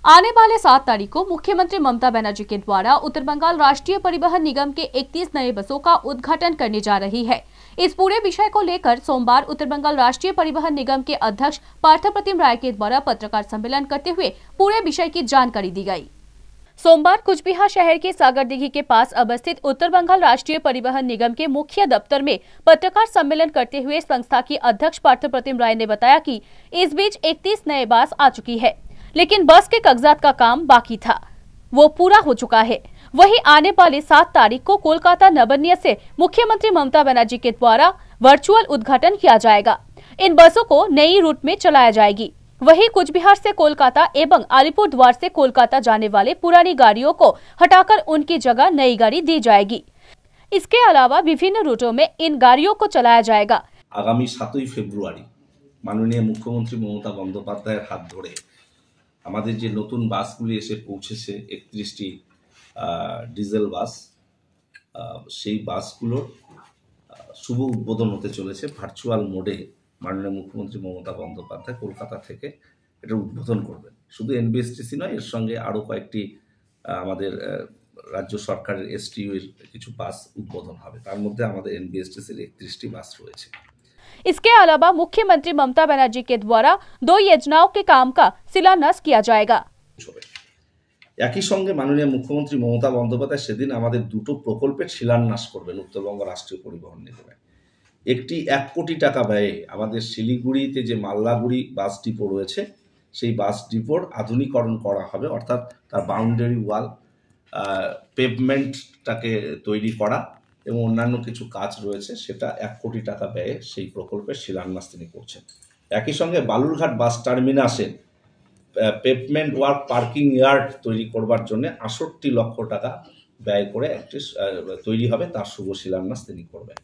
आने वाले 7 तारीख को मुख्यमंत्री ममता बनर्जी के द्वारा उत्तर बंगाल राष्ट्रीय परिवहन निगम के 31 नए बसों का उद्घाटन करने जा रही है। इस पूरे विषय को लेकर सोमवार उत्तर बंगाल राष्ट्रीय परिवहन निगम के अध्यक्ष पार्थप्रतिम राय के द्वारा पत्रकार सम्मेलन करते हुए पूरे विषय की जानकारी दी गई। सोमवार कुचबिहार शहर के सागरदीघी के पास अवस्थित उत्तर बंगाल राष्ट्रीय परिवहन निगम के मुख्य दफ्तर में पत्रकार सम्मेलन करते हुए संस्था की अध्यक्ष पार्थप्रतिम राय ने बताया कि इस बीच 31 नए बस आ चुकी है, लेकिन बस के कागजात का काम बाकी था, वो पूरा हो चुका है। वहीं आने वाले 7 तारीख को कोलकाता नवान्य से मुख्यमंत्री ममता बनर्जी के द्वारा वर्चुअल उद्घाटन किया जाएगा। इन बसों को नई रूट में चलाया जाएगी। वहीं कुचबिहार से कोलकाता एवं अलीपुरद्वार से कोलकाता जाने वाले पुरानी गाड़ियों को हटाकर उनकी जगह नई गाड़ी दी जाएगी। इसके अलावा विभिन्न रूटों में इन गाड़ियों को चलाया जाएगा। आगामी 7 फेब्रुआरी माननीय मुख्यमंत्री ममता बंदोपाध्याय हाथ धरे আমাদের যে নতুন বাসগুলি এসে পৌঁছেছে 31টি ডিজেল বাস, সেই বাসগুলোর শুভ উদ্বোধন হতে চলেছে ভার্চুয়াল মোডে। মাননীয় মুখ্যমন্ত্রী মমতা বন্দ্যোপাধ্যায় কলকাতা থেকে এটা উদ্বোধন করবেন। শুধু এনবিএসটিসি নয়, এর সঙ্গে আরও কয়েকটি আমাদের রাজ্য সরকারের এসটিইউ এর কিছু বাস উদ্বোধন হবে। তার মধ্যে আমাদের এনবিএসটিসির 31টি বাস রয়েছে। इसके अलावा मुख्यमंत्री ममता बनर्जी के द्वारा 2 योजनाओं के काम का शिलान्यास किया जाएगा। একই সঙ্গে মাননীয় মুখ্যমন্ত্রী মমতা বন্দ্যোপাধ্যায় সেদিন আমাদের দুটো প্রকল্পের শিলান্যাস করবেন উত্তরবঙ্গ রাষ্ট্রীয় পরিবহন নিগমে। একটি 1 কোটি টাকা ব্যয়ে আমাদের শিলিগুড়িতে যে মাল্লাগুড়ি বাস ডিপো রয়েছে সেই বাস ডিপোর আধুনিকরণ করা হবে, অর্থাৎ তার বাউন্ডারি ওয়াল, পেভমেন্টটাকে তৈরি করা এবং অন্যান্য কিছু কাজ রয়েছে, সেটা 1 কোটি টাকা ব্যয়ে সেই প্রকল্পের শিলান্যাস তিনি করছেন। একই সঙ্গে বালুরঘাট বাস টার্মিনাসে পেভমেন্ট ওয়ার্ক পার্কিং ইয়ার্ড তৈরি করবার জন্য 68 লক্ষ টাকা ব্যয় করে একটি তৈরি হবে, তার শুভ শিলান্যাস তিনি করবেন।